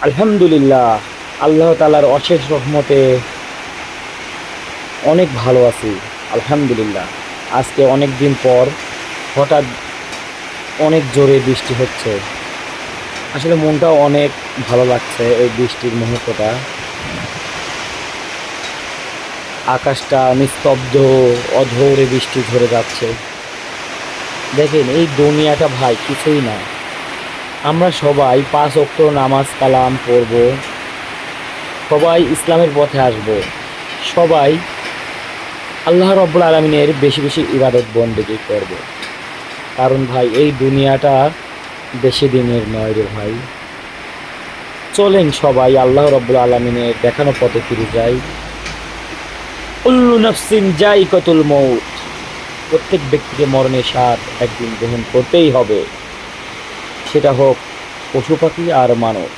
আলহামদুলিল্লাহ, আল্লাহ তাআলার অশেষ রহমতে অনেক ভালো আছি। আলহামদুলিল্লাহ, আজকে অনেক দিন পর হঠাৎ অনেক জোরে বৃষ্টি হচ্ছে। আসলে মনটাও অনেক ভালো লাগছে এই বৃষ্টির মুহূর্তটা। আকাশটা নিস্তব্ধ, অঝোরে বৃষ্টি ঝরে যাচ্ছে। দেখেন এই দুনিয়াটা ভাই কিছুই না। আমরা সবাই 5 ওয়াক্ত নামাজ কালাম পড়ব, সবাই ইসলামের পথে আসব, সবাই আল্লাহ রব্বুল আলমিনের বেশি বেশি ইবাদত বন্দেগী করব। কারণ ভাই এই দুনিয়াটা বেশি দিনের নয় রে ভাই। চলেন সবাই আল্লাহ রব্বুল আলমিনের দেখানো পথে ফিরে যাই। কুল্লু নাফসিন যায়িকাতুল মউত, প্রত্যেক ব্যক্তিকে মরণের স্বাদ একদিন গ্রহণ করতেই হবে, সেটা হোক পশু পাখি আর মানব।